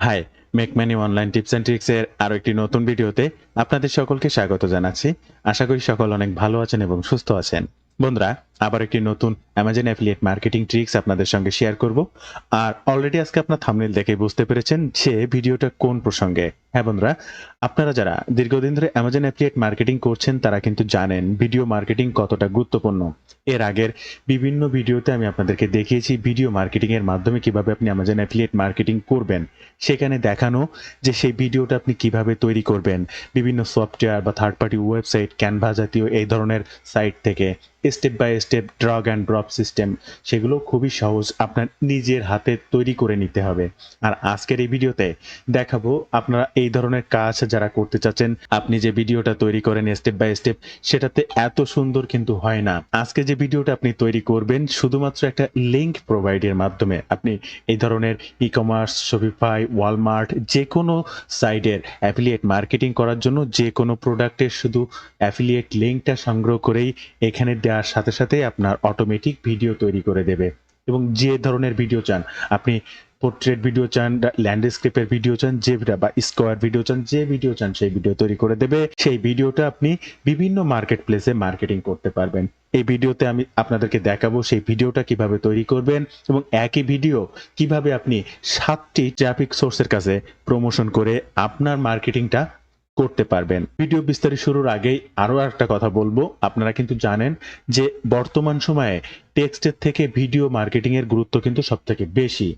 High, make money online tips and tricks এর আরো একটি নতুন ভিডিওতে আপনাদের সকলকে স্বাগত জানাচ্ছি। আশা করি সকল অনেক ভালো আছেন এবং সুস্থ আছেন। বন্ধুরা, আবার একটি নতুন অ্যামাজন অ্যাফিলিয়েট মার্কেটিং ট্রিক্স আপনাদের সঙ্গে শেয়ার করব। আর অলরেডি আজকে আপনার থাম্বনেল দেখে বুঝতে পেরেছেন যে ভিডিওটা কোন প্রসঙ্গে। হ্যাঁ বন্ধুরা, আপনারা যারা দীর্ঘদিন ধরে অ্যামাজন অ্যাফিলিয়েট মার্কেটিং করছেন তারা কিন্তু জানেন ভিডিও মার্কেটিং কতটা গুরুত্বপূর্ণ। এর আগের বিভিন্ন ভিডিওতে আমি আপনাদেরকে দেখিয়েছি ভিডিও মার্কেটিং এর মাধ্যমে কিভাবে আপনি অ্যামাজন অ্যাফিলিয়েট মার্কেটিং করবেন। সেখানে দেখানো যে সেই ভিডিওটা আপনি কিভাবে তৈরি করবেন বিভিন্ন সফটওয়্যার বা থার্ড পার্টি ওয়েবসাইট, ক্যানভা জাতীয় এই ধরনের সাইট থেকে step by step drag and drop system, সেগুলো খুবই সহজ, আপনার নিজের হাতে তৈরি করে নিতে হবে। আর আজকের এই ভিডিওতে দেখাবো আপনারা এই ধরনের কাজ যারা করতে চাচ্ছেন, আপনি যে ভিডিওটা তৈরি করেন স্টেপ বাই স্টেপ, সেটাতে এত সুন্দর কিন্তু হয় না। আজকে যে ভিডিওটা আপনি তৈরি করবেন শুধুমাত্র একটা লিঙ্ক প্রোভাইডের মাধ্যমে আপনি এই ধরনের ই কমার্স, শপিফাই, ওয়ালমার্ট যে কোনো সাইটের অ্যাফিলিয়েট মার্কেটিং করার জন্য যে কোনো প্রোডাক্টের শুধু অ্যাফিলিয়েট লিঙ্কটা সংগ্রহ করেই এখানে দেওয়ার সাথে সাথে আপনার অটোমেটিক ভিডিও তৈরি করে দেবে। এবং যে ধরনের ভিডিও চান আপনি, পোর্ট্রেট ভিডিও চান, ল্যান্ডস্কেপের ভিডিও চান, যে বা স্কোয়ার ভিডিও চান, যে ভিডিও চান সেই ভিডিও তৈরি করে দেবে। সেই ভিডিওটা আপনি বিভিন্ন মার্কেট প্লেসে মার্কেটিং করতে পারবেন। এই ভিডিওতে আমি আপনাদেরকে দেখাবো সেই ভিডিওটা কিভাবে তৈরি করবেন এবং একই ভিডিও কিভাবে আপনি 7টি ট্রাফিক সোর্সের কাছে প্রমোশন করে আপনার মার্কেটিংটা করতে পারবেন। ভিডিও বিস্তারিত শুরুর আগেই আরো একটা কথা বলবো, আপনারা কিন্তু জানেন যে বর্তমান সময়ে টেক্সটের থেকে ভিডিও মার্কেটিং এর গুরুত্ব কিন্তু সবথেকে বেশি।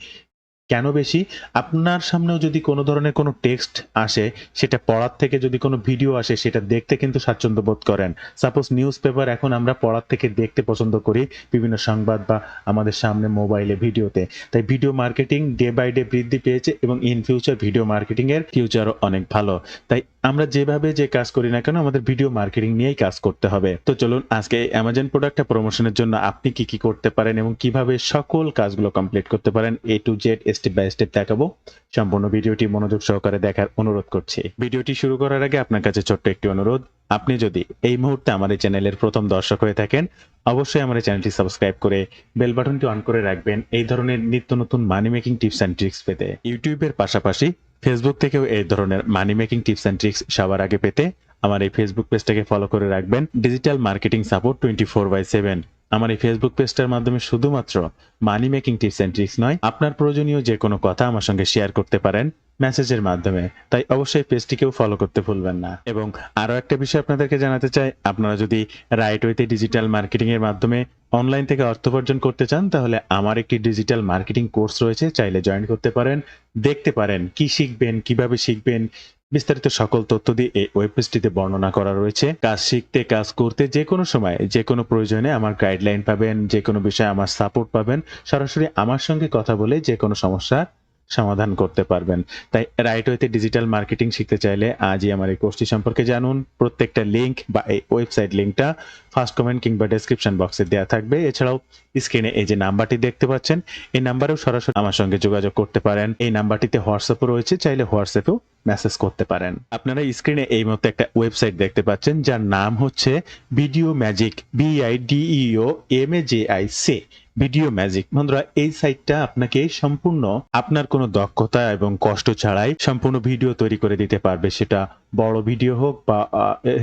কেন বেশি? আপনার সামনেও যদি কোনো ধরনের কোনো টেক্সট আসে, সেটা পড়ার থেকে যদি কোনো ভিডিও আসে সেটা দেখতে কিন্তু স্বাচ্ছন্দ্য বোধ করেন। সাপোজ নিউজ পেপার এখন আমরা পড়ার থেকে দেখতে পছন্দ করি বিভিন্ন সংবাদ বা আমাদের সামনে মোবাইলে ভিডিওতে। তাই video marketing day by day বৃদ্ধি পেয়েছে এবং ইন ফিউচার ভিডিও মার্কেটিং এর ফিউচারও অনেক ভালো। তাই আমরা যেভাবে যে কাজ করি না কেন আমাদের ভিডিও মার্কেটিং নিয়েই কাজ করতে হবে। তো চলুন আজকে অ্যামাজন প্রোডাক্টটা প্রমোশনের জন্য আপনি কি কি করতে পারেন এবং কিভাবে সকল কাজগুলো কমপ্লিট করতে পারেন A to Z step by step দেখাবো। সম্পূর্ণ ভিডিওটি মনোযোগ সহকারে দেখার অনুরোধ করছি। ভিডিওটি শুরু করার আগে আপনার কাছে ছোট্ট একটি অনুরোধ, আপনি যদি এই মুহূর্তে আমার এই চ্যানেলের প্রথম দর্শক হয়ে থাকেন অবশ্যই আমার এই চ্যানেলটি সাবস্ক্রাইব করে বেল বাটনটি অন করে রাখবেন এই ধরনের নিত্য নতুন মানি মেকিং টিপস অ্যান্ড ট্রিক্স পেতে। ইউটিউবের পাশাপাশি ফেসবুক থেকেও এই ধরনের মানি মেকিং টিপস অ্যান্ড ট্রিক্স সবার আগে পেতে আমার এই ফেসবুক পেজটাকে ফলো করে রাখবেন, ডিজিটাল মার্কেটিং সাপোর্ট 24/7। আমার এই ফেসবুক পেজটার মাধ্যমে শুধুমাত্র মানি মেকিং টিপস অ্যান্ড ট্রিক্স নয়, আপনার প্রয়োজনীয় যে কোনো কথা আমার সঙ্গে শেয়ার করতে পারেন মেসেজের মাধ্যমে। তাই অবশ্যই পেজটিকেও ফলো করতে ভুলবেন না। এবং আরো একটা বিষয় আপনাদেরকে জানাতে চাই, আপনারা যদি রাইট ওয়েতে ডিজিটাল মার্কেটিং এর মাধ্যমে অনলাইন থেকে অর্থ উপার্জন করতে চান তাহলে আমার একটি ডিজিটাল মার্কেটিং কোর্স রয়েছে, চাইলে জয়েন করতে পারেন। দেখতে পারেন কি শিখবেন, কিভাবে শিখবেন, বিস্তারিত সকল তথ্য দিয়ে এই ওয়েব পেজটিতে বর্ণনা করা রয়েছে। কাজ শিখতে, কাজ করতে যে কোনো সময় যে কোনো প্রয়োজনে আমার গাইডলাইন পাবেন, যে কোনো বিষয়ে আমার সাপোর্ট পাবেন, সরাসরি আমার সঙ্গে কথা বলে যে কোনো সমস্যার সমাধান করতে পারবেন। তাই রাইট ওয়েতে ডিজিটাল মার্কেটিং শিখতে চাইলে আজই আমার এই কোর্সটি সম্পর্কে জানুন। প্রত্যেকটা লিংক বা এই ওয়েবসাইট লিংকটা ফার্স্ট কমেন্ট কিংবা ডেসক্রিপশন বক্সে দেওয়া থাকবে। এছাড়াও স্ক্রিনে এই যে নাম্বারটি দেখতে পাচ্ছেন এই নাম্বারেও সরাসরি আমার সঙ্গে যোগাযোগ করতে পারেন। এই নাম্বারটিতে হোয়াটসঅ্যাপও রয়েছে, চাইলে হোয়াটসঅ্যাপেও মেসেজ করতে পারেন। আপনারা স্ক্রিনে এই মতো একটা ওয়েবসাইট দেখতে পাচ্ছেন যার নাম হচ্ছে video magic, VIDEO video magic. বন্ধুরা, এই সাইটটা আপনাকে সম্পূর্ণ আপনার কোনো দক্ষতা এবং কষ্ট ছাড়াই সম্পূর্ণ ভিডিও তৈরি করে দিতে পারবে। সেটা বড় ভিডিও হোক বা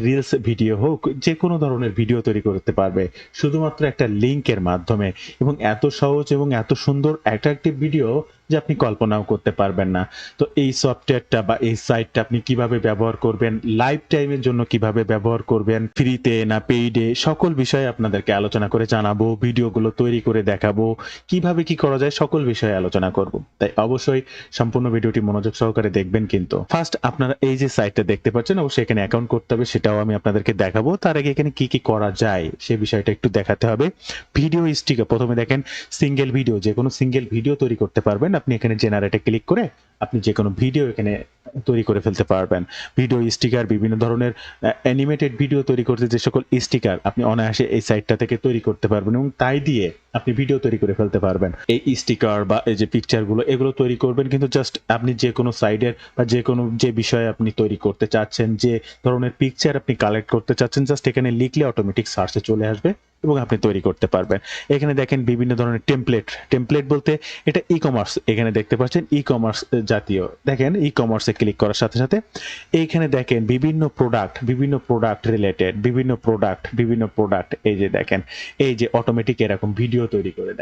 রিলস ভিডিও হোক, যে কোনো ধরনের ভিডিও তৈরি করতে পারবে শুধুমাত্র একটা লিংকের মাধ্যমে। এবং এত সহজ এবং এত সুন্দর অ্যাট্রাকটিভ ভিডিও যে আপনি কল্পনাও করতে পারবেন না। তো এই সফটওয়্যারটা বা এই সাইটটা আপনি কিভাবে ব্যবহার করবেন, লাইফ টাইমের জন্য কিভাবে ব্যবহার করবেন, ফ্রিতে না পেইডে, সকল বিষয়ে আপনাদেরকে আলোচনা করে জানাবো, ভিডিওগুলো তৈরি করে দেখাবো, কিভাবে কি করা যায় সকল বিষয়ে আলোচনা করব। তাই অবশ্যই সম্পূর্ণ ভিডিওটি মনোযোগ সহকারে দেখবেন। কিন্তু ফার্স্ট আপনারা এই যে সাইটটা দেখতে পাচ্ছেন অবশ্যই এখানে অ্যাকাউন্ট করতে হবে, সেটাও আমি আপনাদেরকে দেখাবো। তার আগে এখানে কি কি করা যায় সে বিষয়টা একটু দেখাতে হবে। ভিডিও স্টিকার, প্রথমে দেখেন সিঙ্গেল ভিডিও, যে কোনো সিঙ্গেল ভিডিও তৈরি করতে পারবেন আপনি। এখানে জেনারেটে ক্লিক করে আপনি যে কোনো ভিডিও এখানে তৈরি করে ফেলতে পারবেন। ভিডিও স্টিকার, বিভিন্ন ধরনের অ্যানিমেটেড ভিডিও তৈরি করতে যে সকল স্টিকার আপনি অনায়াসে এই সাইটটা থেকে তৈরি করতে পারবেন এবং তাই দিয়ে আপনি ভিডিও তৈরি করে ফেলতে পারবেন। এই স্টিকার বা এই যে পিকচারগুলো এগুলো তৈরি করবেন কিন্তু জাস্ট আপনি যে কোনো সাইডের বা যে কোনো যে বিষয়ে আপনি তৈরি করতে চাচ্ছেন, যে ধরনের পিকচার আপনি কালেক্ট করতে চাচ্ছেন, জাস্ট এখানে লিখলে অটোমেটিক সার্চে চলে আসবে এবং আপনি তৈরি করতে পারবেন। এখানে দেখেন বিভিন্ন ধরনের টেমপ্লেট বলতে এটা ই-কমার্স, এখানে দেখতে পাচ্ছেন ই-কমার্স জাতীয়। দেখেন ই-কমার্সে ক্লিক করার সাথে সাথে এইখানে দেখেন বিভিন্ন প্রোডাক্ট রিলেটেড বিভিন্ন প্রোডাক্ট, এই যে দেখেন এই যে অটোমেটিক এরকম ভিডিও তৈরি করে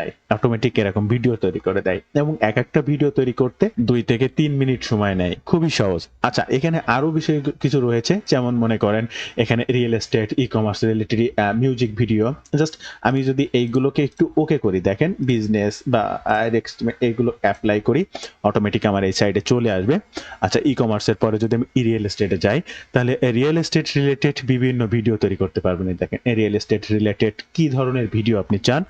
দেয় এবং এক একটা ভিডিও তৈরি করতে 2 থেকে 3 মিনিট সময় নেয়, খুবই সহজ। আচ্ছা, এখানে আরো বিষয় কিছু রয়েছে, যেমন মনে করেন এখানে real estate, ecommerce related music video. Just আমি যদি এইগুলোকে একটু ওকে করি, দেখেন বিজনেস বা এইগুলো অ্যাপ্লাই করি, অটোমেটিক আমার এই সাইডে চলে আসবে। আচ্ছা, ই-কমার্সের পরে যদি আমি রিয়েল এস্টেটে যাই, তাহলে রিয়েল এস্টেট রিলেটেড বিভিন্ন ভিডিও তৈরি করতে পারবেন। দেখেন রিয়েল এস্টেট রিলেটেড কি ধরনের ভিডিও আপনি চান,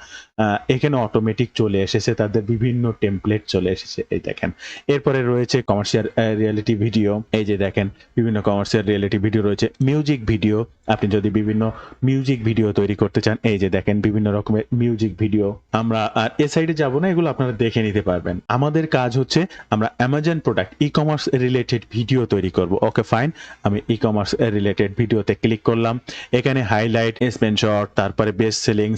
এখানে অটোমেটিক চলে এসেছে, তাদের বিভিন্ন টেমপ্লেট চলে এসেছে, এই দেখেন। এরপরে রয়েছে কমার্শিয়াল রিয়েলিটি ভিডিও, এই যে দেখেন বিভিন্ন কমার্শিয়াল রিয়েলিটি ভিডিও রয়েছে। মিউজিক ভিডিও, আপনি যদি বিভিন্ন মিউজিক ভিডিও তৈরি করতে চান, এই যে দেখেন বিভিন্ন রকমের মিউজিক ভিডিও। আমরা আর এ সাইডে যাব না, এগুলো আপনারা দেখে নিতে পারবেন। আমাদের কাজ হচ্ছে আমরা Amazon product ecommerce related video তৈরি করব। ওকে ফাইন, আমি ই-কমার্স রিলেটেড ভিডিওতে ক্লিক করলাম। এখানে হাইলাইট, স্ক্রিনশট, তারপরে best selling,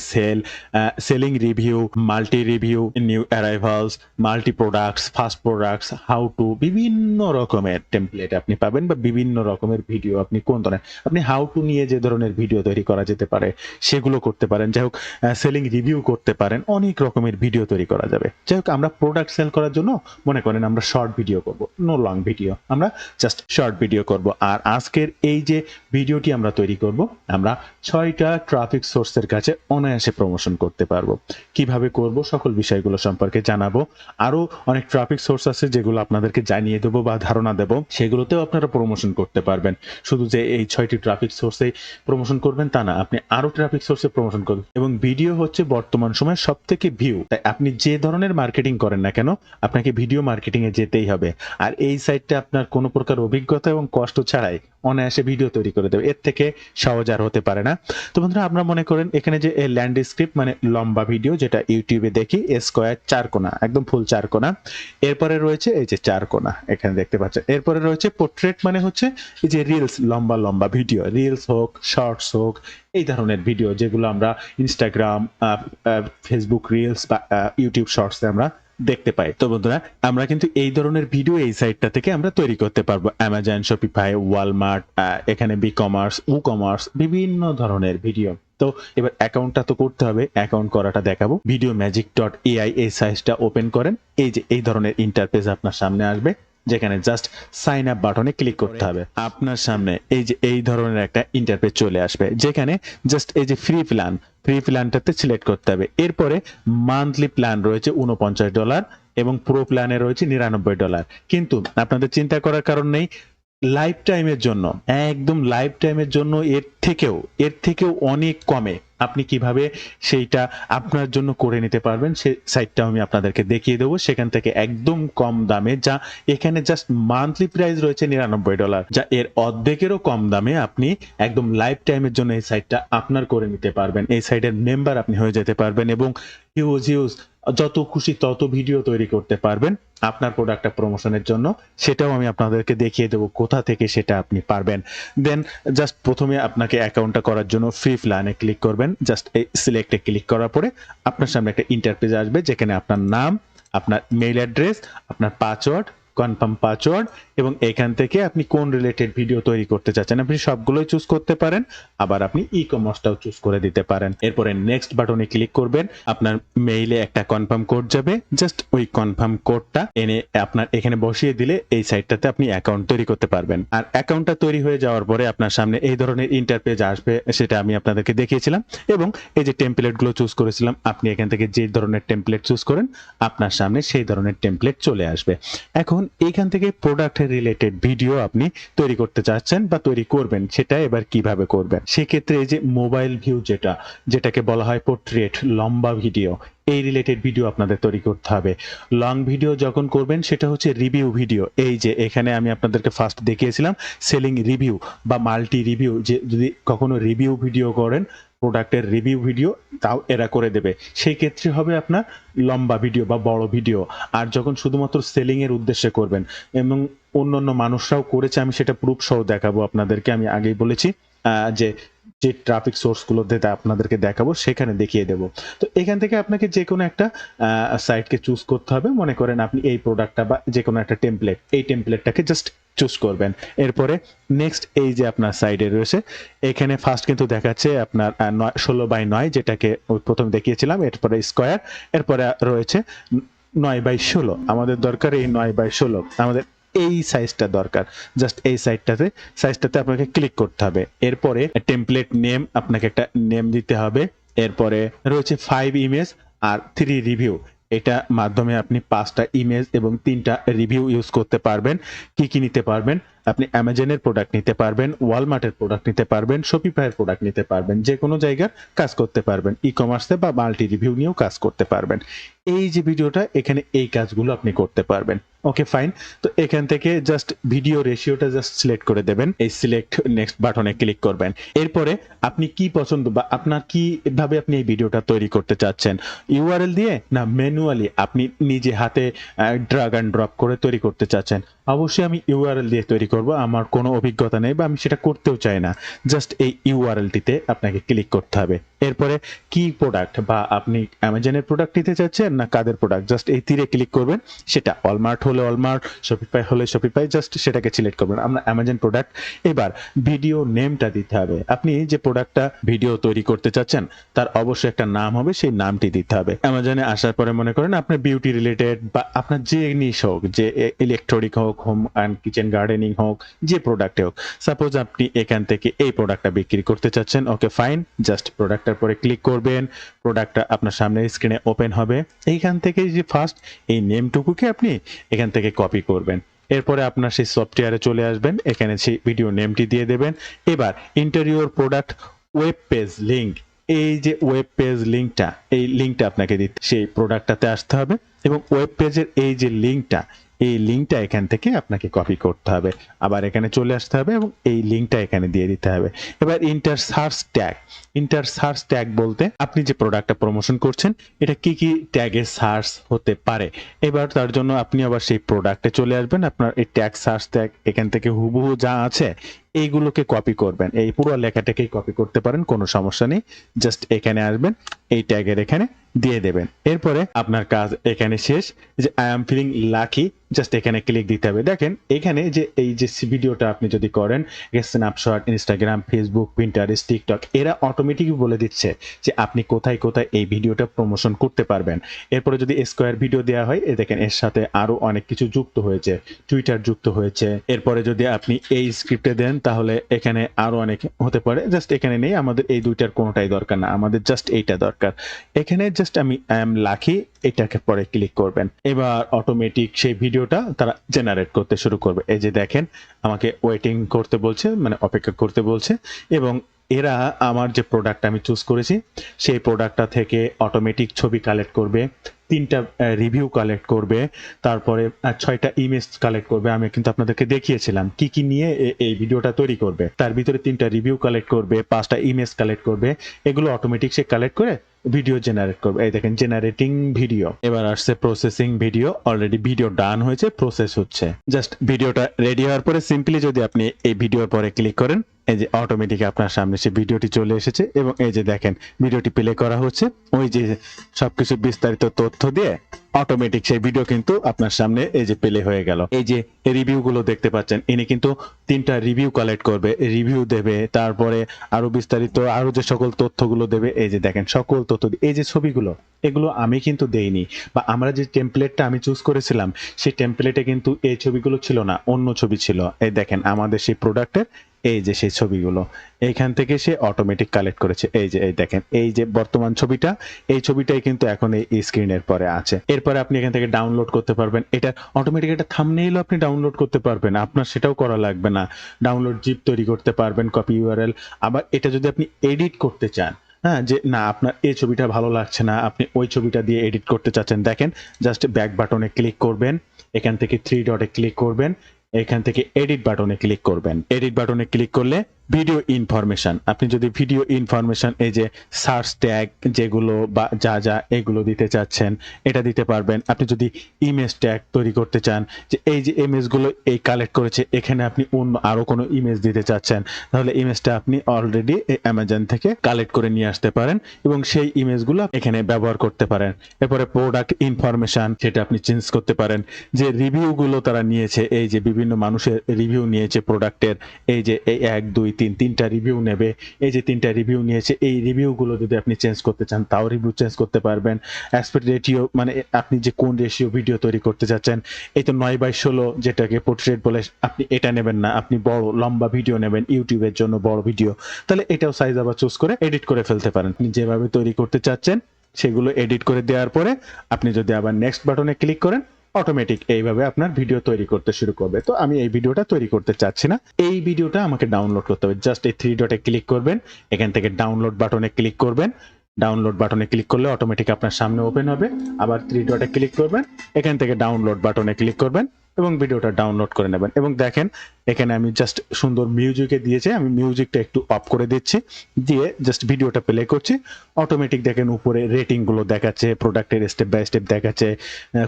selling review, multi review, new arrivals, multi products, fast products, how to, বিভিন্ন রকমের টেমপ্লেট আপনি পাবেন বা বিভিন্ন রকমের ভিডিও। আপনি কোন ধরনের, আপনি হাউ টু নিয়ে যে ধরনের ভিডিও তৈরি করা যেতে পারে সেগুলো করতে পারেন। যাই হোক, সেলিং রিভিউ করতে পারেন, অনেক রকমের ভিডিও তৈরি করা যাবে। যাই হোক, আমরা প্রোডাক্ট সেল করার জন্য মনে করেন আমরা শর্ট ভিডিও করব, নো লং ভিডিও, আমরা জাস্ট শর্ট ভিডিও করব। আর আজকের এই যে ভিডিওটি আমরা তৈরি করব, আমরা 6টা ট্রাফিক সোর্সের কাছে অনায়াসে প্রমোশন করতে পারবো। কিভাবে করব সকল বিষয়গুলো সম্পর্কে জানাবো। আরো অনেক ট্রাফিক সোর্স আছে যেগুলো আপনাদেরকে জানিয়ে দেবো বা ধারণা দেবো, সেগুলোতেও আপনারা প্রমোশন করতে পারবেন। শুধু যে এই 6টি ট্রাফিক সোর্সে প্রমোশন করবেন তা না, আপনি আরো ট্রাফিক সোর্সে প্রমোশন করবেন। এবং ভিডিও হচ্ছে বর্তমান সময়ে সব থেকে ভিউ, তাই আপনি যে ধরনের মার্কেটিং করেন না কেন, আপনাকে ভিডিও মার্কেটিং এ যেতেই হবে। আর এই সাইটটা আপনার কোনো প্রকার অভিজ্ঞতা এবং কষ্ট ছাড়াই অনায়াসে ভিডিও তৈরি করে দেবে, এর থেকে সহজ আর হতে পারে না। তো বন্ধুরা, আমরা মনে করেন এখানে যে ল্যান্ডস্কেপ মানে লম্বা ভিডিও, যেটা ইউটিউবে দেখি স্কোয়ার 4 কোণা, একদম ফুল 4 কোণা। এরপরে রয়েছে এই যে 4 কোণা, এখানে দেখতে পাচ্ছেন। এরপরে রয়েছে পোর্ট্রেট, মানে হচ্ছে এই যে রিলস, লম্বা লম্বা ভিডিও, রিলস হোক, শর্টস হোক, এই ধরনের ভিডিও যেগুলো আমরা ইনস্টাগ্রাম, ফেসবুক রিলস বা ইউটিউব শর্টসে আমরা দেখতে পাই। তো বন্ধুরা, আমরা কিন্তু এই ধরনের ভিডিও এই সাইটটা থেকে আমরা তৈরি করতে পারবো। অ্যামাজন, শপিফাই, ওয়ালমার্ট, এখানে বি-কমার্স, উ-কমার্স, বিভিন্ন ধরনের ভিডিও। তো এবার অ্যাকাউন্টটা তো করতে হবে, অ্যাকাউন্ট করাটা দেখাবো। ভিডিও ম্যাজিক ডট এআই এই সাইটটা ওপেন করেন, এই যে এই ধরনের ইন্টারফেস আপনার সামনে আসবে, যেখানে জাস্ট সাইন আপ বাটনে ক্লিক করতে হবে। আপনার সামনে এই যে এই ধরনের একটা ইন্টারফেস চলে আসবে, যেখানে জাস্ট এই যে ফ্রি প্ল্যানটাতে সিলেক্ট করতে হবে। এরপরে মান্থলি প্ল্যান রয়েছে $49 এবং প্রো প্ল্যানে রয়েছে $99। কিন্তু আপনাদের চিন্তা করার কারণ নেই, লাইফ টাইমের জন্য, একদম লাইফ টাইমের জন্য এর থেকেও অনেক কমে আপনি কিভাবে সেইটা আপনার জন্য করে নিতে পারবেন, সেই সাইটটাও আমি আপনাদেরকে দেখিয়ে দেবো। সেখান থেকে একদম কম দামে, যা এখানে জাস্ট মান্থলি প্রাইস রয়েছে $99, যা এর অর্ধেকেরও কম দামে আপনি একদম লাইফ টাইমের জন্য এই সাইটটা আপনার করে নিতে পারবেন। এই সাইটের মেম্বার আপনি হয়ে যেতে পারবেন এবং হিউজ যত খুশি তত ভিডিও তৈরি করতে পারবেন আপনার প্রোডাক্টটা প্রমোশনের জন্য। সেটাও আমি আপনাদেরকে দেখিয়ে দেবো কোথা থেকে সেটা আপনি পারবেন। দেন জাস্ট প্রথমে আপনাকে অ্যাকাউন্টটা করার জন্য ফ্রি প্ল্যানে ক্লিক করবেন। জাস্ট এই সিলেক্টে ক্লিক করার পরে আপনার সামনে একটা ইন্টারফেস আসবে, যেখানে আপনার নাম, আপনার মেইল অ্যাড্রেস, আপনার পাসওয়ার্ড, কনফার্ম পাসওয়ার্ড এবং এখান থেকে আপনি কোন রিলেটেড ভিডিও তৈরি করতে চাচ্ছেন আপনি সবগুলোই চুজ করতে পারেন। আবার আপনি ই-কমার্সটাও চুজ করে দিতে পারেন। এরপরে নেক্সট বাটনে ক্লিক করবেন, আপনার মেইলে একটা কনফার্ম কোড যাবে। জাস্ট ওই কনফার্ম কোডটা এনে আপনার এখানে বসিয়ে দিলে এই সাইটটাতে আপনি অ্যাকাউন্ট তৈরি করতে পারবেন। আর অ্যাকাউন্টটা তৈরি হয়ে যাওয়ার পরে আপনার সামনে এই ধরনের ইন্টারফেস আসবে, সেটা আমি আপনাদেরকে দেখিয়েছিলাম। এবং এই যে টেমপ্লেটগুলো চুজ করেছিলাম, আপনি এখান থেকে যে ধরনের টেমপ্লেট চুজ করেন আপনার সামনে সেই ধরনের টেমপ্লেট চলে আসবে। এখন এইখান থেকে প্রোডাক্ট রিলেটেড ভিডিও আপনি তৈরি করতে চাচ্ছেন বা তৈরি করবেন, সেটা এবার কিভাবে করবেন। সেক্ষেত্রে এই যে মোবাইল ভিউ, যেটাকে বলা হয় পোর্ট্রেট, লম্বা ভিডিও, এই রিলেটেড ভিডিও আপনাদের তৈরি করতে হবে। লং ভিডিও যখন করবেন সেটা হচ্ছে রিভিউ ভিডিও। এই যে এখানে আমি আপনাদেরকে ফার্স্ট দেখিয়েছিলাম সেলিং রিভিউ বা মাল্টি রিভিউ, যে যদি কখনো রিভিউ ভিডিও করেন, প্রোডাক্টের রিভিউ ভিডিও, তাও এরা করে দেবে। সেই ক্ষেত্রে হবে আপনার লম্বা ভিডিও বা বড় ভিডিও। আর যখন শুধুমাত্র সেলিং এর উদ্দেশ্যে করবেন, এবং অন্য মানুষরাও করেছে, আমি সেটা প্রুফ সহ দেখাবো আপনাদেরকে। আমি আগেই বলেছি যে যে ট্রাফিক সোর্সগুলো যেটা আপনাদেরকে দেখাবো সেখানে দেখিয়ে দেব। তো এখান থেকে আপনাকে যেকোনো একটা সাইটকে চুজ করতে হবে। মনে করেন আপনি এই প্রোডাক্টটা বা যেকোনো একটা টেমপ্লেট, এই টেমপ্লেটটাকে জাস্ট চুজ করবেন। এরপরে নেক্সট এই যে আপনার সাইডে রয়েছে, এখানে ফার্স্ট কিন্তু দেখাচ্ছে আপনার 16x9 যেটাকে প্রথমে দেখিয়েছিলাম, এরপরে স্কয়ার, এরপরে রয়েছে 9x16। আমাদের দরকার এই 9x16, আমাদের এই সাইজটা দরকার। জাস্ট এই সাইজটাতে আপনাকে ক্লিক করতে হবে। এরপরে টেমপ্লেট নেম, আপনাকে একটা নেম দিতে হবে। এরপরে রয়েছে 5 ইমেজ আর 3 রিভিউ। এটা মাধ্যমে আপনি 5টা ইমেজ এবং 3টা রিভিউ ইউজ করতে পারবেন। কি কি নিতে পারবেন? আপনি অ্যামাজনের প্রোডাক্ট নিতে পারবেন, ওয়ালমার্টের প্রোডাক্ট নিতে পারবেন, শপিফাইয়ের প্রোডাক্ট নিতে পারবেন, যে কোনো জায়গার কাজ করতে পারবেন, ই কমার্সে বা মাল্টি রিভিউ নিয়েও কাজ করতে পারবেন। এই যে ভিডিওটা, এখানে এই কাজগুলো আপনি করতে পারবেন। Okay fine. তো এখান থেকে জাস্ট ভিডিও রেশিওটা জাস্ট সিলেক্ট করে দেবেন, এই সিলেক্ট নেক্সট বাটনে ক্লিক করবেন। এরপরে আপনি কি পছন্দ বা আপনার কিভাবে আপনি এই ভিডিওটা তৈরি করতে চাচ্ছেন, ইউআরএল দিয়ে না ম্যানুয়ালি আপনি নিজে হাতে ড্রাগ অ্যান্ড ড্রপ করে তৈরি করতে চাচ্ছেন? অবশ্যই আমি ইউআরএল দিয়ে তৈরি করব, আমার কোনো অভিজ্ঞতা নেই বা আমি সেটা করতেও চাই না। জাস্ট এই ইউআরএলটিতে আপনাকে ক্লিক করতে হবে। এরপরে কি প্রোডাক্ট বা আপনি অ্যামাজনের প্রোডাক্ট নিতে চাচ্ছেন না কাদের প্রোডাক্ট, জাস্ট এই তীরে ক্লিক করবেন। সেটা অলমার্ট হলে অলমার্ট, শপিফাই হলে শপিফাই, জাস্ট সেটাকে সিলেক্ট করবেন। আমরা অ্যামাজন প্রোডাক্ট। এবার ভিডিও নেমটা দিতে হবে। আপনি যে প্রোডাক্টটা ভিডিও তৈরি করতে চাচ্ছেন তার অবশ্যই একটা নাম হবে, সেই নামটি দিতে হবে। অ্যামাজনে আসার পরে মনে করেন আপনার বিউটি রিলেটেড বা আপনার যে নিশ হোক, যে ইলেকট্রনিক হোক, হোম অ্যান্ড কিচেন গার্ডেনিং হোক, যে প্রোডাক্টে হোক, সাপোজ আপনি এখান থেকে এই প্রোডাক্টটা বিক্রি করতে চাচ্ছেন। ওকে ফাইন, জাস্ট প্রোডাক্টটার পরে ক্লিক করবেন। প্রোডাক্টটা আপনার সামনে স্ক্রিনে ওপেন হবে। এইখান থেকে যে ফার্স্ট এই নেমটুকুকে আপনি এখান থেকে কপি করবেন। এরপরে আপনার সেই সফটওয়্যারে চলে আসবেন, এখানে সেই ভিডিও নেমটি দিয়ে দেবেন। এবার interior product web page link, এই যে ওয়েব পেজ লিঙ্কটা, এই লিঙ্কটা আপনাকে দিতে, সেই প্রোডাক্টটাতে আসতে হবে এবং ওয়েব পেজের এই যে লিঙ্কটা, এই লিঙ্কটা এখান থেকে আপনাকে কপি করতে হবে, আবার এখানে চলে আসতে হবে এবং এই লিঙ্কটা এখানে দিয়ে দিতে হবে। এবার ইন্টার সার্চ ট্যাগ বলতে আপনি যে প্রোডাক্টটা প্রমোশন করছেন এটা কি কি ট্যাগে সার্চ হতে পারে। এবার তার জন্য আপনি আবার সেই প্রোডাক্টে চলে আসবেন, আপনার এই ট্যাগ সার্চ ট্যাগ এখান থেকে হুবহু যা আছে এইগুলোকে কপি করবেন। এই পুরো লেখাটাকেই কপি করতে পারেন, কোনো সমস্যা নেই। জাস্ট এখানে আসবেন, এই ট্যাগের এখানে দিয়ে দেবেন। এরপরে আপনার কাজ এখানে শেষ। যে I am feeling lucky, just এখানে ক্লিক দিতে হবে। দেখেন এখানে যে এই যে ভিডিওটা আপনি যদি করেন, snapshot, Instagram, Facebook, Pinterest, TikTok, এরা অটোমেটিক বলে দিচ্ছে যে আপনি কোথায় কোথায় এই ভিডিওটা প্রমোশন করতে পারবেন। এরপরে যদি স্কোয়ার ভিডিও দেওয়া হয়, দেখেন এর সাথে আরো অনেক কিছু যুক্ত হয়েছে, টুইটার যুক্ত হয়েছে। এরপরে যদি আপনি এই স্ক্রিপ্টে দেন তাহলে এখানে আরো অনেক হতে পারে, জাস্ট এখানে নেই, আমাদের এই দুইটার কোনোটাই দরকার না, আমাদের জাস্ট এইটা দরকার। এখানে জাস্ট আমি আই এম লাকি এটাকে পরে ক্লিক করবেন। এবার অটোমেটিক সেই ভিডিওটা তারা জেনারেট করতে শুরু করবে। এই যে দেখেন আমাকে ওয়েটিং করতে বলছে, মানে অপেক্ষা করতে বলছে, এবং এরা আমার যে প্রোডাক্ট আমি চুজ করেছি সেই প্রোডাক্টটা থেকে অটোমেটিক ছবি কালেক্ট করবে, 3টা রিভিউ কালেক্ট করবে, তারপরে 6টা ইমেজ কালেক্ট করবে। আমি কিন্তু আপনাদেরকে দেখিয়েছিলাম কি কি নিয়ে এই ভিডিওটা তৈরি করবে। তার ভিতরে 3টা রিভিউ কালেক্ট করবে, 5টা ইমেজ কালেক্ট করবে। এগুলো অটোমেটিক সে কালেক্ট করে ভিডিও জেনারেট করবে। এই দেখেন জেনারেটিং ভিডিও। এবার আসছে প্রসেসিং ভিডিও। অলরেডি ভিডিও ডান হয়েছে, প্রসেস হচ্ছে। জাস্ট ভিডিওটা রেডি হওয়ার পরে সিম্পলি যদি আপনি এই ভিডিওর পরে ক্লিক করেন, এই যে অটোমেটিক আপনার সামনে সেই ভিডিওটি চলে এসেছে এবং এই যে দেখেন ভিডিওটি প্লে করা হচ্ছে। ওই যে সবকিছু বিস্তারিত তথ্য দিয়ে অটোমেটিক সেই ভিডিও কিন্তু আপনার সামনে এই যে প্লে হয়ে গেল। এই যে রিভিউ গুলো দেখতে পাচ্ছেন, ইনি কিন্তু 3টা রিভিউ কালেক্ট করবে, রিভিউ দেবে, তারপরে আরো বিস্তারিত আরো যে সকল তথ্যগুলো দেবে। এই যে দেখেন সকল তথ্য, এই যে ছবিগুলো, এগুলো আমি কিন্তু দেইনি, বা আমরা যে টেমপ্লেটটা আমি চুজ করেছিলাম সেই টেমপ্লেটে কিন্তু এই ছবিগুলো ছিল না, অন্য ছবি ছিল। এই দেখেন আমাদের সেই প্রোডাক্টের এই যে সেই ছবিগুলো এইখান থেকে সে অটোমেটিক কালেক্ট করেছে। এই যে এই দেখেন এই যে বর্তমান ছবিটা, এই ছবিটাই কিন্তু এখন এই স্ক্রিনের পরে আছে। এরপরে আপনি এখান থেকে ডাউনলোড করতে পারবেন। এটা অটোমেটিক একটা থাম্বনেইলও আপনি ডাউনলোড করতে পারবেন, আপনার সেটাও করা লাগবে না। ডাউনলোড জিপ তৈরি করতে পারবেন, কপি ইউআরএল। আবার এটা যদি আপনি এডিট করতে চান, হ্যাঁ, যে না আপনার এই ছবিটা ভালো লাগছে না, আপনি ওই ছবিটা দিয়ে এডিট করতে চাচ্ছেন, দেখেন জাস্ট ব্যাক বাটনে ক্লিক করবেন, এখান থেকে 3 ডটে ক্লিক করবেন, এখান থেকে এডিট বাটনে ক্লিক করবেন। এডিট বাটনে ক্লিক করলে ভিডিও ইনফরমেশন, আপনি যদি ভিডিও ইনফরমেশন এই যে সার্চ ট্যাগ যেগুলো বা যা যা এগুলো দিতে চাচ্ছেন এটা দিতে পারবেন। আপনি যদি ইমেজ ট্যাগ তৈরি করতে চান যে এই যে ইমেজগুলো এই কালেক্ট করেছে এখানে আপনি অন্য আরো কোনো ইমেজ দিতে চাচ্ছেন, তাহলে ইমেজটা আপনি অলরেডি অ্যামাজন থেকে কালেক্ট করে নিয়ে আসতে পারেন এবং সেই ইমেজগুলো এখানে ব্যবহার করতে পারেন। এরপরে প্রোডাক্ট ইনফরমেশন, সেটা আপনি চেঞ্জ করতে পারেন। যে রিভিউগুলো তারা নিয়েছে, এই যে বিভিন্ন মানুষের রিভিউ নিয়েছে প্রোডাক্টের, এই যে এই 1 2 3 তিনটা রিভিউ নেবে, এই যে তিনটা রিভিউ নিয়েছে, এই রিভিউগুলো যদি আপনি চেঞ্জ করতে চান তাও রিভিউ চেঞ্জ করতে পারবেন। অ্যাসপেক্ট রেশিও মানে আপনি যে কোন রেশিও ভিডিও তৈরি করতে চাচ্ছেন, এই তো 9:16 যেটাকে পোর্ট্রেট বলে, আপনি এটা নেবেন না, আপনি বড় লম্বা ভিডিও নেবেন ইউটিউবের জন্য বড় ভিডিও, তাহলে এটাও সাইজ আবার চুজ করে এডিট করে ফেলতে পারেন। আপনি যেভাবে তৈরি করতে চাচ্ছেন সেগুলো এডিট করে দেওয়ার পরে আপনি যদি আবার নেক্সট বাটনে ক্লিক করেন অটোমেটিক এইভাবে আপনার ভিডিও তৈরি করতে শুরু করবে। তো আমি এই ভিডিওটা তৈরি করতে চাচ্ছি না, এই ভিডিওটা আমাকে ডাউনলোড করতে হবে। জাস্ট এই 3 ডটে ক্লিক করবেন, এখান থেকে ডাউনলোড বাটনে ক্লিক করবেন। ডাউনলোড বাটনে ক্লিক করলে অটোমেটিক আপনার সামনে ওপেন হবে। আবার 3 ডটে ক্লিক করবেন, এখান থেকে ডাউনলোড বাটনে ক্লিক করবেন এবং ভিডিওটা ডাউনলোড করে নেবেন। এবং দেখেন এখানে আমি জাস্ট সুন্দর মিউজিকে দিয়েছে, আমি মিউজিকটা একটু অফ করে দিচ্ছি, দিয়ে জাস্ট ভিডিওটা প্লে করছি। অটোমেটিক দেখেন উপরে রেটিং গুলো দেখাচ্ছে, প্রোডাক্টের স্টেপ বাই স্টেপ দেখাচ্ছে,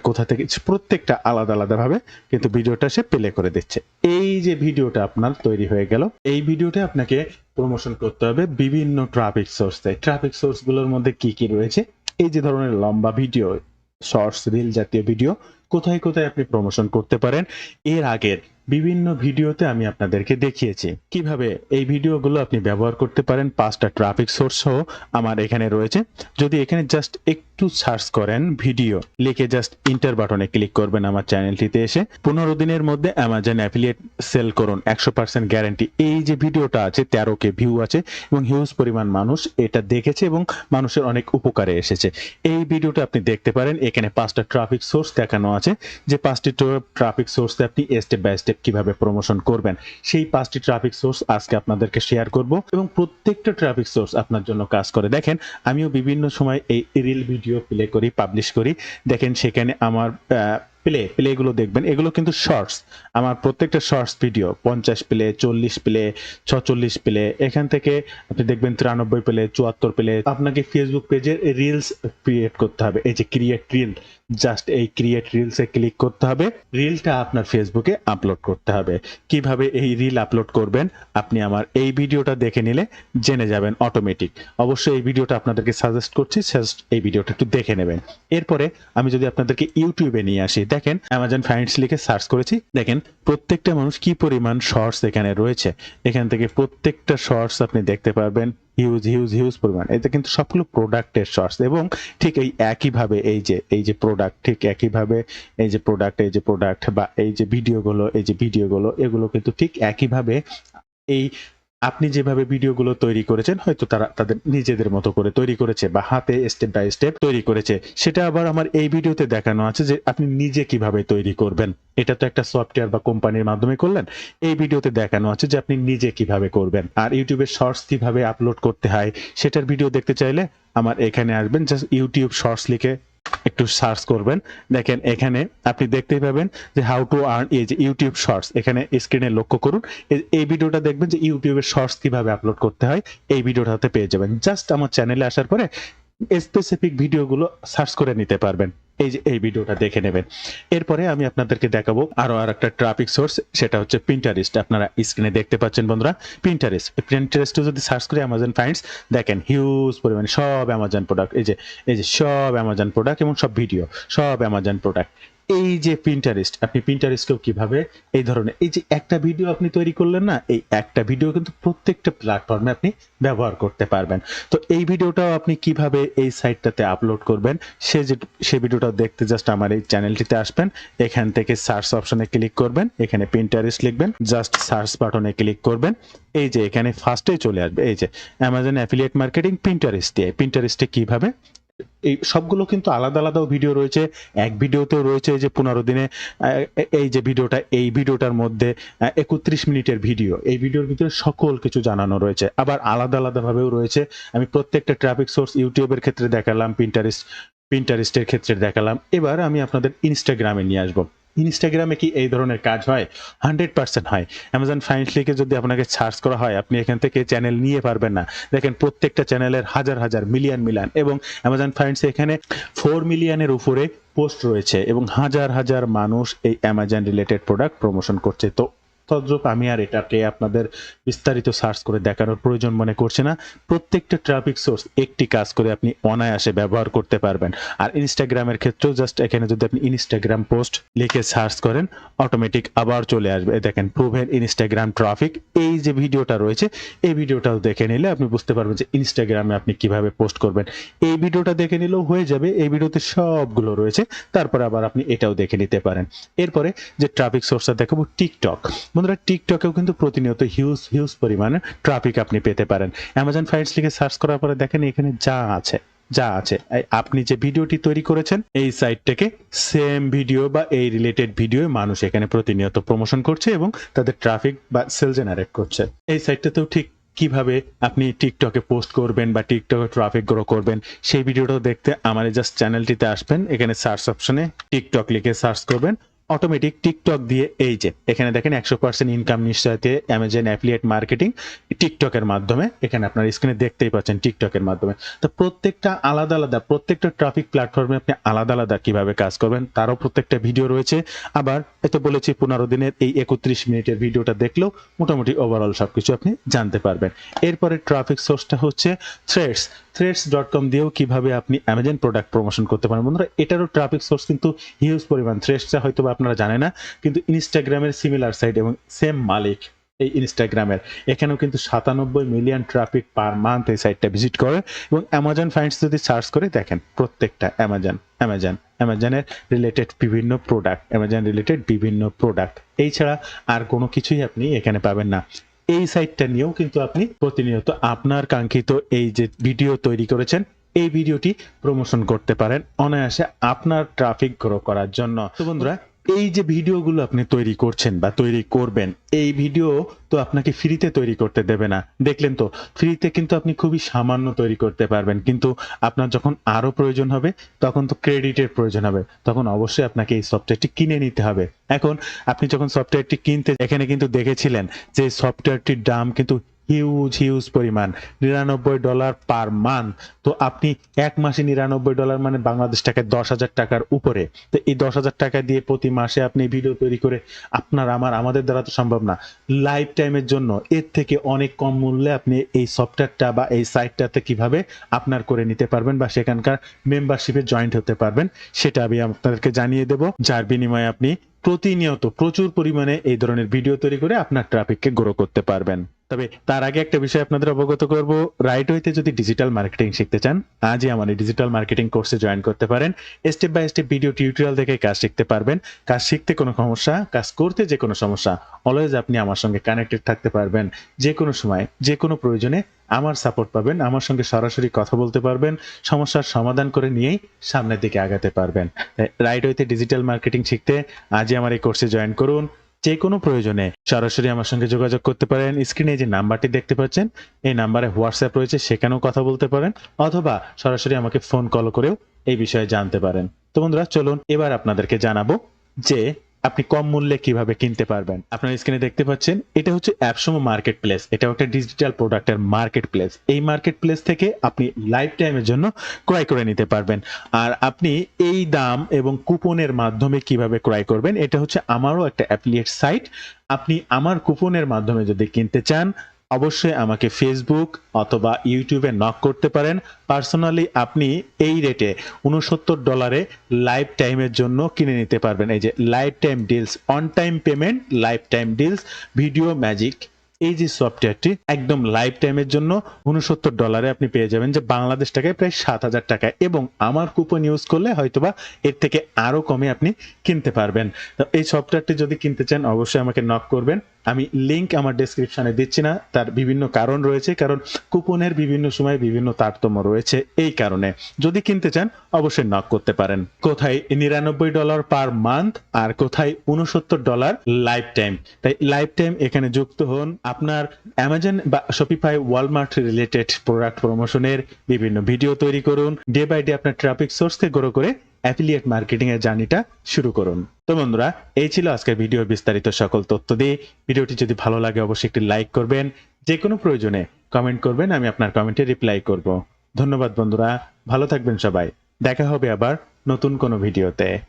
কোথা থেকে প্রত্যেকটা আলাদা আলাদা ভাবে কিন্তু ভিডিওটা সে প্লে করে দিচ্ছে। এই যে ভিডিওটা আপনার তৈরি হয়ে গেল, এই ভিডিওটা আপনাকে প্রমোশন করতে হবে বিভিন্ন ট্রাফিক সোর্সে। ট্রাফিক সোর্স গুলোর মধ্যে কি কি রয়েছে, এই যে ধরনের লম্বা ভিডিও, শর্টস, রিল জাতীয় ভিডিও কোথায় কোথায় আপনি প্রমোশন করতে পারেন, এর আগের বিভিন্ন ভিডিওতে আমি আপনাদেরকে দেখিয়েছি কিভাবে এই ভিডিওগুলো আপনি ব্যবহার করতে পারেন। 5টা ট্রাফিক সোর্স সহ আমার এখানে রয়েছে। যদি এখানে জাস্ট একটু সার্চ করেন ভিডিও লিখে জাস্ট ইন্টার বাটনে ক্লিক করবেন আমার চ্যানেলটিতে এসে, 15 দিনের মধ্যে অ্যামাজন অ্যাফিলিয়েট সেল করুন 100% গ্যারান্টি। এই যে ভিডিওটা আছে 13K ভিউ আছে এবং হিউজ পরিমাণ মানুষ এটা দেখেছে এবং মানুষের অনেক উপকারে এসেছে। এই ভিডিওটা আপনি দেখতে পারেন, এখানে 5টা ট্রাফিক সোর্স দেখানো আছে যে 5টি ট্রাফিক সোর্সে আপনি স্টেপ বাই স্টেপ কিভাবে প্রমোশন করবেন। সেই 5টি ট্রাফিক সোর্স আজকে আপনাদেরকে শেয়ার করব এবং প্রত্যেকটা ট্রাফিক সোর্স আপনার জন্য কাজ করে। দেখেন আমিও বিভিন্ন সময় এই রিল ভিডিও প্লে করি, পাবলিশ করি। দেখেন সেখানে আমার প্লেগুলো দেখবেন, এগুলো কিন্তু শর্টস। আমার প্রত্যেকটা shorts video 50 play, 40 play, 46 play, এখান থেকে আপনি দেখবেন 93 প্লে, 74 প্লে। আপনাকে ফেসবুক পেজের রিলস ক্রিয়েট করতে হবে, এই যে ক্রিয়েট রিল, জাস্ট এই ক্রিয়েট রিলসে ক্লিক করতে হবে, রিলটা আপনার ফেসবুকে আপলোড করতে হবে। কিভাবে এই রিল আপলোড করবেন আপনি আমার এই ভিডিওটা দেখে নিলে জেনে যাবেন অটোমেটিক। অবশ্যই এই ভিডিওটা আপনাদেরকে সাজেস্ট করছি, এই ভিডিওটা একটু দেখে নেবেন। এরপরে আমি যদি আপনাদেরকে ইউটিউবে নিয়ে আসি, দেখেন অ্যামাজন ফাইন্ডস লিখে সার্চ করেছি, দেখেন প্রত্যেকটা মানুষ কি পরিমাণ শর্টস এখানে রয়েছে। এখান থেকে প্রত্যেকটা শর্টস আপনি দেখতে পারবেন হিউজ হিউজ হিউজ পরিমাণ। এতে কিন্তু সবগুলো প্রোডাক্টের শর্টস এবং ঠিক এই একইভাবে এই যে প্রোডাক্ট, ঠিক একইভাবে এই যে প্রোডাক্ট বা এই যে ভিডিওগুলো এগুলো কিন্তু ঠিক একইভাবে এই আপনি যেভাবে ভিডিওগুলো তৈরি করেছেন হয়তো তারা তাদের নিজেদের মতো করে তৈরি করেছে বা হাতে স্টেপ বাই স্টেপ তৈরি করেছে, সেটা আবার আমার এই ভিডিওতে দেখানো আছে যে আপনি নিজে কিভাবে তৈরি করবেন। এটা তো একটা সফটওয়্যার বা কোম্পানির মাধ্যমে করলেন, এই ভিডিওতে দেখানো আছে যে আপনি নিজে কিভাবে করবেন। আর ইউটিউবে শর্টস কিভাবে আপলোড করতে হয় সেটার ভিডিও দেখতে চাইলে আমার এখানে আসবেন, জাস্ট ইউটিউব শর্টস লিখে একটু সার্চ করবেন। দেখেন এখানে আপনি দেখতেই পাবেন যে হাউ টু আর্ন, এই যে ইউটিউব শর্টস, এখানে স্ক্রিনে লক্ষ্য করুন, এই ভিডিওটা দেখবেন যে ইউটিউবের শর্টস কিভাবে আপলোড করতে হয়, এই ভিডিওটাতে পেয়ে যাবেন। জাস্ট আমার চ্যানেলে আসার পরে স্পেসিফিক ভিডিওগুলো সার্চ করে নিতে পারবেন, এই যে এই ভিডিওটা দেখে নেবেন। এরপরে আমি আপনাদেরকে দেখাবো আরো একটা ট্রাফিক সোর্স, সেটা হচ্ছে পিন্টারেস্ট। আপনারা স্ক্রিনে দেখতে পাচ্ছেন বন্ধুরা, পিন্টারেস্টে যদি সার্চ করি অ্যামাজন ফাইন্ডস, দেখেন হিউজ পরিমাণে সব অ্যামাজন প্রোডাক্ট, এই যে সব অ্যামাজন প্রোডাক্ট এবং সব ভিডিও সব অ্যামাজন প্রোডাক্ট। এই যে পিন্টারেস্ট, আপনি পিন্টারেস্টকেও কিভাবে এই ধরনের এই যে একটা ভিডিও আপনি তৈরি করলেন না, এই একটা ভিডিও কিন্তু প্রত্যেকটা প্ল্যাটফর্মে আপনি ব্যবহার করতে পারবেন। তো এই ভিডিওটাও আপনি কিভাবে এই সাইটটাতে আপলোড করবেন সেই ভিডিওটা দেখতে জাস্ট আমার এই চ্যানেলটিতে আসবেন, এখান থেকে সার্চ অপশনে ক্লিক করবেন, এখানে পিন্টারেস্ট লিখবেন, জাস্ট সার্চ বাটনে ক্লিক করবেন, এই যে এখানে ফার্স্টেই চলে আসবে এই যে অ্যামাজন অ্যাফিলিয়েট মার্কেটিং পিন্টারেস্ট দিয়ে। পিন্টারেস্টে কিভাবে, এই সবগুলো কিন্তু আলাদা আলাদাও ভিডিও রয়েছে, এক ভিডিওতেও রয়েছে যে 15 দিনে এই যে ভিডিওটা, এই ভিডিওটার মধ্যে 31 মিনিটের ভিডিও, এই ভিডিওর ভিতরে সকল কিছু জানানো রয়েছে। আবার আলাদা আলাদা ভাবেও রয়েছে, আমি প্রত্যেকটা ট্রাফিক সোর্স ইউটিউবের ক্ষেত্রে দেখালাম, পিন্টারেস্টের ক্ষেত্রে দেখালাম। এবার আমি আপনাদের ইনস্টাগ্রামে নিয়ে আসবো। ইনস্টাগ্রামে কি এই ধরনের কাজ হয়? 100% হয়। অ্যামাজন ফাইন্ডস লিখে যদি আপনাকে সার্চ করা হয়, আপনি এখান থেকে চ্যানেল নিয়ে পারবেন না। দেখেন প্রত্যেকটা চ্যানেলের হাজার, মিলিয়ন এবং অ্যামাজন ফাইন্ডস এখানে 4 মিলিয়নের উপরে পোস্ট রয়েছে এবং হাজার মানুষ এই অ্যামাজন রিলেটেড প্রোডাক্ট প্রমোশন করছে। তো তদ্রূপ আমি আর এটাকে আপনাদের বিস্তারিত সার্চ করে দেখানোর প্রয়োজন মনে করছি না। প্রত্যেকটা ট্রাফিক সোর্স একটি কাজ করে আপনি অনায়াসে ব্যবহার করতে পারবেন। আর ইনস্টাগ্রামের ক্ষেত্রেও জাস্ট এখানে যদি আপনি ইনস্টাগ্রাম পোস্ট লিখে সার্চ করেন, অটোমেটিক আবার চলে আসবে। দেখেন প্রুভেন ইনস্টাগ্রাম ট্রাফিক, এই যে ভিডিওটা রয়েছে এই ভিডিওটাও দেখে নিলে আপনি বুঝতে পারবেন যে ইনস্টাগ্রামে আপনি কিভাবে পোস্ট করবেন। এই ভিডিওটা দেখে নিলেও হয়ে যাবে, এই ভিডিওতে সবগুলো রয়েছে। তারপরে আবার আপনি এটাও দেখে নিতে পারেন। এরপরে যে ট্রাফিক সোর্সটা দেখাবো টিকটক। বন্ধুরা টিকটকেও কিন্তু প্রতিনিয়ত হিউজ পরিমাণে ট্রাফিক আপনি পেতে পারেন। অ্যামাজন ফাইন্ডস লিখে সার্চ করার পরে দেখেন এখানে যা আছে আপনি যে ভিডিওটি তৈরি করেছেন এই সাইট থেকে সেম ভিডিও বা এই রিলেটেড ভিডিও মানুষ এখানে প্রতিনিয়ত প্রমোশন করছে এবং তাদের ট্রাফিক বা সেল জেনারেট করছে। এই সাইটটাতেও ঠিক কিভাবে আপনি টিকটকে পোস্ট করবেন বা টিকটকে ট্রাফিক গ্রো করবেন সেই ভিডিওটাও দেখতে আমার জাস্ট চ্যানেলটিতে আসবেন, এখানে সার্চ অপশনে টিকটক লিখে সার্চ করবেন। অটোমেটিক টিকটক দিয়ে এই যে এখানে দেখেন 100% ইনকাম নিশ্চয়তে অ্যামাজন অ্যাফিলিয়েট মার্কেটিং টিকটকের মাধ্যমে, এখানে আপনার স্ক্রিনে দেখতেই পাচ্ছেন টিকটকের মাধ্যমে। তো প্রত্যেকটা আলাদা প্রত্যেকটা ট্রাফিক প্ল্যাটফর্মে আপনি আলাদা কিভাবে কাজ করবেন তারও প্রত্যেকটা ভিডিও রয়েছে। আবার এতে বলেছি 15 দিনের এই 31 মিনিটের ভিডিওটা দেখলেও মোটামুটি ওভারঅল সবকিছু আপনি জানতে পারবেন। এরপরে ট্রাফিক সোর্সটা হচ্ছে threads.com দিয়েও কিভাবে আপনি অ্যামাজন প্রোডাক্ট প্রমোশন করতে পারেন। বন্ধুরা এটারও ট্রাফিক সোর্স কিন্তু হিউজ পরিমাণ। থ্রেডসটা হয়তো আপনারা জানেন না, কিন্তু ইনস্টাগ্রামের সিমিলার সাইট এবং সেম মালিক এই ইনস্টাগ্রামের, এখানেও কিন্তু 97 মিলিয়ন ট্রাফিক পার মান্থ এই সাইটটা ভিজিট করে। এবং অ্যামাজন ফাইন্ডস যদি সার্চ করে দেখেন প্রত্যেকটা অ্যামাজনের রিলেটেড বিভিন্ন প্রোডাক্ট এই ছাড়া আর কোনো কিছুই আপনি এখানে পাবেন না। এই সাইটটা নিয়েও কিন্তু আপনি প্রতিনিয়ত আপনার কাঙ্ক্ষিত এই যে ভিডিও তৈরি করেছেন এই ভিডিওটি প্রমোশন করতে পারেন অনায়াসে আপনার ট্রাফিক গ্রো করার জন্য। তো বন্ধুরা এই যে ভিডিওগুলো আপনি তৈরি করছেন বা তৈরি করবেন, এই ভিডিও তো আপনাকে ফ্রিতে তৈরি করতে দেবে না। দেখলেন তো ফ্রিতে কিন্তু আপনি খুবই সামান্য তৈরি করতে পারবেন, কিন্তু আপনার যখন আরো প্রয়োজন হবে তখন তো ক্রেডিটের প্রয়োজন হবে, তখন অবশ্যই আপনাকে এই সফটওয়্যারটি কিনে নিতে হবে। এখন আপনি যখন সফটওয়্যারটি কিনতে এখানে কিন্তু দেখেছিলেন যে সফটওয়্যারটির দাম কিন্তু হিউজ পরিমাণ, $99 পার মান্থ। তো আপনি এক মাসে $99 মানে বাংলাদেশ টাকায় 10,000 টাকার উপরে। তো এই 10,000 টাকা দিয়ে প্রতি মাসে আপনি ভিডিও তৈরি করে আমাদের দ্বারা তো সম্ভব না। লাইফ টাইমের জন্য এর থেকে অনেক কম মূল্যে আপনি এই সফটওয়্যারটা বা এই সাইটটাতে কিভাবে আপনার করে নিতে পারবেন বা সেখানকার মেম্বারশিপে জয়েন্ট হতে পারবেন সেটা আমি আপনাদেরকে জানিয়ে দেব, যার বিনিময়ে আপনি প্রতিনিয়ত প্রচুর পরিমাণে এই ধরনের ভিডিও তৈরি করে আপনার ট্রাফিককে গ্রো করতে পারবেন। তবে তার আগে একটা বিষয় আপনাদের অবগত করব, রাইট ওয়েতে যদি ডিজিটাল মার্কেটিং শিখতে চান আজই আমার এই ডিজিটাল মার্কেটিং কোর্সে জয়েন করতে পারেন। Step by step video tutorial দেখে কাজ শিখতে পারবেন। কাজ শিখতে কোনো সমস্যা, কাজ করতে যে কোনো সমস্যা, অলওয়েজ আপনি আমার সঙ্গে কানেক্টেড থাকতে পারবেন। যে কোনো সময় যে কোনো প্রয়োজনে আমার সাপোর্ট পাবেন, আমার সঙ্গে সরাসরি কথা বলতে পারবেন, সমস্যার সমাধান করে নিয়েই সামনের দিকে আগাতে পারবেন। রাইট ওয়েতে ডিজিটাল মার্কেটিং শিখতে আজই আমার এই কোর্সে জয়েন করুন। যে কোনো প্রয়োজনে সরাসরি আমার সঙ্গে যোগাযোগ করতে পারেন। স্ক্রিনে যে নাম্বারটি দেখতে পাচ্ছেন এই নাম্বারে হোয়াটসঅ্যাপ রয়েছে, সেখানেও কথা বলতে পারেন, অথবা সরাসরি আমাকে ফোন কল করেও এই বিষয়ে জানতে পারেন। তো বন্ধুরা চলুন এবার আপনাদেরকে জানাবো যে আপনি কম মূল্যে কিভাবে কিনতে পারবেন। আপনারা স্ক্রিনে দেখতে পাচ্ছেন এটা হচ্ছে অ্যাপসমো মার্কেট প্লেস। এটা একটা ডিজিটাল প্রোডাক্টের মার্কেট প্লেস। এই মার্কেট প্লেস থেকে আপনি লাইফ টাইমের জন্য ক্রয় করে নিতে পারবেন। আর আপনি এই দাম এবং কুপনের মাধ্যমে কিভাবে ক্রয় করবেন, এটা হচ্ছে আমারও একটা অ্যাফিলিয়েট সাইট। আপনি আমার কুপনের মাধ্যমে যদি কিনতে চান অবশ্যই আমাকে ফেসবুক অথবা ইউটিউবে নক করতে পারেন। পার্সোনালি আপনি এই রেটে $69 লাইফ টাইমের জন্য কিনে নিতে পারবেন। এই যে life time deals, on time payment, life time deals, video magic, এই যে সফটওয়্যারটি একদম লাইফ টাইমের জন্য $69 আপনি পেয়ে যাবেন, যে বাংলাদেশ টাকায় প্রায় 7,000 টাকা, এবং আমার কুপন ইউজ করলে হয়তোবা এর থেকে আরো কমে আপনি কিনতে পারবেন। তো এই সফটওয়্যারটি যদি কিনতে চান অবশ্যই আমাকে নক করবেন। আমি লিংক আমার ডেসক্রিপশনে দিচ্ছি না, তার বিভিন্ন কারণ রয়েছে, কারণ কুপনের বিভিন্ন সময় বিভিন্ন তারতম্য রয়েছে। এই কারণে যদি কিনতে চান অবশ্যই নক করতে পারেন। কোথায় $99 পার মান্থ আর কোথায় $69 লাইফ টাইম। তাই লাইফ টাইম এখানে যুক্ত হন। আপনার অ্যামাজন বা শপিফাই, ওয়ালমার্ট রিলেটেড প্রোডাক্ট প্রমোশনের বিভিন্ন ভিডিও তৈরি করুন। ডে বাই ডে আপনার ট্রাফিক সোর্সকে গ্রো করে অ্যাফিলিয়েট মার্কেটিং এর জার্নিটা শুরু করুন। তো বন্ধুরা, এই ছিল আজকের ভিডিওর বিস্তারিত সকল তথ্য দিয়ে। ভিডিওটি যদি ভালো লাগে অবশ্যই একটি লাইক করবেন, যে কোনো প্রয়োজনে কমেন্ট করবেন, আমি আপনার কমেন্টে রিপ্লাই করব। ধন্যবাদ বন্ধুরা, ভালো থাকবেন সবাই। দেখা হবে আবার নতুন কোনো ভিডিওতে।